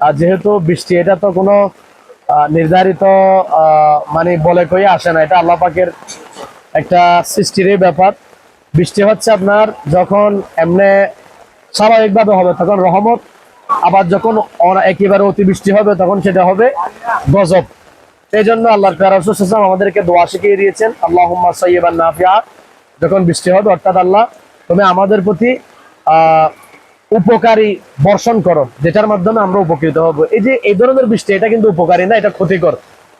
আর যেহেতু বৃষ্টি এটা তো কোনো নির্ধারিত মানে বলে কই আসে না, এটা আল্লাহ পাকের একটা সৃষ্টিরই ব্যাপার। বৃষ্টি হচ্ছে আপনার যখন এমনি স্বাভাবিকভাবে হবে তখন রহমত, আবার যখন একেবারে অতিবৃষ্টি হবে তখন সেটা হবে গজব। সেই জন্য আল্লাহর প্যারা আমাদেরকে দোয়া শিখিয়ে দিয়েছেন, আল্লাহুম্মা সাইয়্যিবান নাফিআ। যখন বৃষ্টি হবে অর্থাৎ আল্লাহ তুমি আমাদের প্রতি উপকারী বর্ষণ করো, যেটার মাধ্যমে আমরা উপকৃত হব। এই যে এই ধরনের বৃষ্টি এটা কিন্তু উপকারী না, এটা ক্ষতিকর।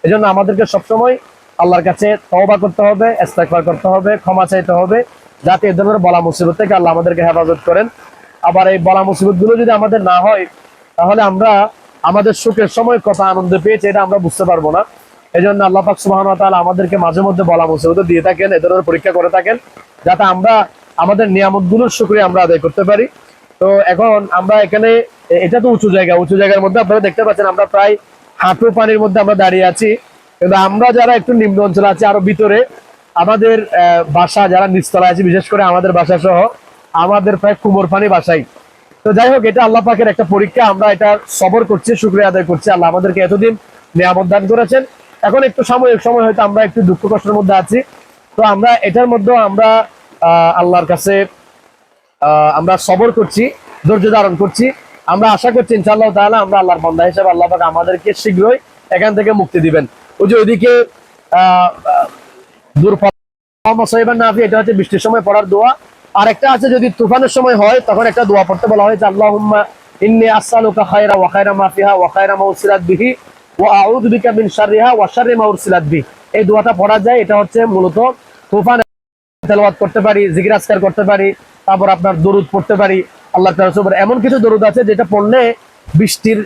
এই জন্য আমাদেরকে সবসময় আল্লাহর কাছে তওবা করতে হবে, ইস্তেগফার করতে হবে, ক্ষমা চাইতে হবে, যাতে এই ধরনের বলা মুসিবত থেকে আল্লাহ আমাদেরকে হেফাজত করেন। আবার এই বলা মুসিবত গুলো যদি আমাদের না হয় তাহলে আমরা আমাদের সুখের সময় কত আনন্দ পেয়েছি এটা আমরা বুঝতে পারবো না। এই জন্য আল্লাহ পাক সুবহানাহু ওয়া তাআলা আমাদেরকে মাঝে মধ্যে বলা মুসিবত দিয়ে থাকেন, এ ধরনের পরীক্ষা করে থাকেন, যাতে আমরা আমাদের নিয়ামত গুলোর শুকরিয়া আমরা আদায় করতে পারি। তো এখন আমরা এখানে, এটা তো উঁচু জায়গা, উঁচু জায়গার মধ্যে আপনারা দেখতে পাচ্ছেন আমরা প্রায় হাঁটু পানির মধ্যে আমরা দাঁড়িয়ে আছি। কিন্তু আমরা যারা একটু নিম্ন অঞ্চলে আছি আরো ভিতরে, আমাদের বাসা যারা নিচতলায় আছে, বিশেষ করে আমাদের বাসা সহ আমাদের প্রায় কুমোর পানি বাসাই। তো যাই হোক, এটা আল্লাহ পাকের একটা পরীক্ষা, আমরা এটা সবর করছি, শুকরিয়া আদায় করছি। আল্লাহ আমাদেরকে এতদিন নিয়ামত দান করেছেন। এখন একটু সাময়িক সময় হয়তো আমরা একটু দুঃখ কষ্টের মধ্যে আছি, তো আমরা এটার মধ্যে আমরা আল্লাহর কাছে আমরা সবর করছি, ধৈর্য ধারণ করছি। আমরা আশা করছি ইনশাআল্লাহ তাআলা আমরা আল্লাহর বান্দা হিসেবে আল্লাহ পাক আমাদেরকে শীঘ্রই এখান থেকে মুক্তি দিবেন। ওই যে ওইদিকে এটা হচ্ছে বৃষ্টির সময় পড়ার দোয়া। আর একটা আছে যদি তুফানের সময় হয় তখন একটা দোয়া পড়তে বলা হয়েছে, আল্লাহুম্মা ইন্নী আসআলুকা খায়রা ওয়া খায়রা মা ফিহা ওয়া খায়রা মা উরসিলাত বিহি ওয়া আউযু বিকা মিন শাররিহা ওয়া শাররি মা উরসিলাত বিহি। এই দোয়াটা পড়া যায়। এটা হচ্ছে মূলত তুফান তেলাওয়াত করতে পারি, জিকির আজকার করতে পারি, তারপর আপনার দরুদ পড়তে পারি। আল্লাহর তাআলার উপর এমন কিছু দরুদ আছে যেটা পড়লে বৃষ্টির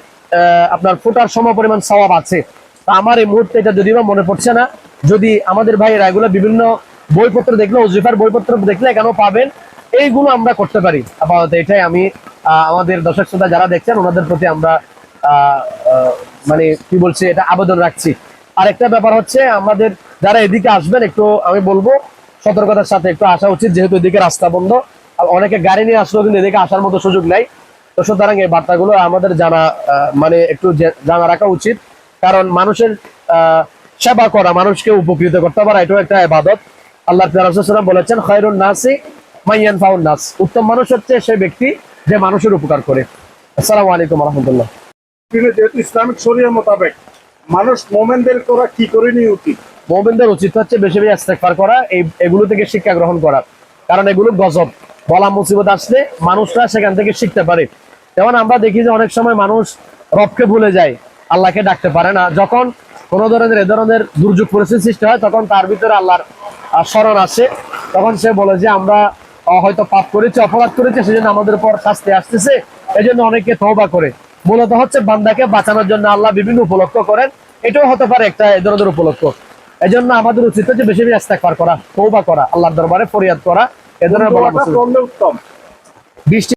আপনার ফোটার সমপরিমাণ সওয়াব আছে। তা আমার এই মুহূর্তে এটা যদিও মনে পড়ছে না, যদি আমাদের ভাইয়েরা এগুলো বিভিন্ন বইপত্র দেখলে, ওজিফার বইপত্র দেখলে কেন পাবেন, এইগুলো আমরা করতে পারি। আপাতত এটাই আমি আমাদের দর্শক শ্রোতা যারা দেখছেন ওনাদের প্রতি আমরা মানে কি বলছি, এটা আবেদন রাখছি। আর একটা ব্যাপার হচ্ছে, আমাদের যারা এদিকে আসবেন একটু আমি বলবো সতর্কতার সাথে একটু আসা উচিত, যেহেতু এদিকে রাস্তা বন্ধ। অনেকে গাড়ি নিয়ে আসলেও কিন্তু এদিকে আসার মতো সুযোগ নাই। তো সুতরাং এই বার্তাগুলো আমাদের জানা মানে একটু জানা রাখা উচিত, কারণ মানুষের সেবা করা, মানুষকে উপকৃত করতে পারা, এটাও একটা ইবাদত। আল্লাহ রাসূল বলেছেন, খায়রুন নাসি মান ইয়ানফাউন নাস, উত্তম মানুষ হচ্ছে সেই ব্যক্তি যে মানুষের উপকার করে। আসসালামু আলাইকুম ওয়া রাহমাতুল্লাহ। যেহেতু ইসলামিক শরিয়া মোতাবেক মানুষ মোমেনদের করা কি করে নিয়ে উচিত? মুমিনদের উচিত হচ্ছে বেশি বেশি ইস্তেগফার করা, এগুলো থেকে শিক্ষা গ্রহণ করা, কারণ এগুলো গজব। বলা মুসিবত আসলে মানুষরা সেখান থেকে শিখতে পারে। যেমন আমরা দেখি যে অনেক সময় মানুষ রবকে ভুলে যায়, আল্লাহকে ডাকতে পারে না। যখন কোনো ধরনের এ ধরনের দুর্যোগ পরিস্থিতি সৃষ্টি হয় তখন তার ভিতরে আল্লাহর স্মরণ আসে, তখন সে বলে যে আমরা হয়তো পাপ করেছি, অপরাধ করেছি, সেজন্য আমাদের উপর শাস্তি আসতেছে। এই জন্য অনেকে তওবা করে। মূলত হচ্ছে বান্দাকে বাঁচানোর জন্য আল্লাহ বিভিন্ন উপলক্ষ করেন, এটাও হতে পারে একটা এ ধরনের উপলক্ষ। এই জন্য আমাদের উচিত হচ্ছে বেশি বেশি ইস্তেগফার করা, তওবা করা, আল্লাহর দরবারে ফরিয়াদ করা, এ ধরনের বলা উত্তম। বৃষ্টি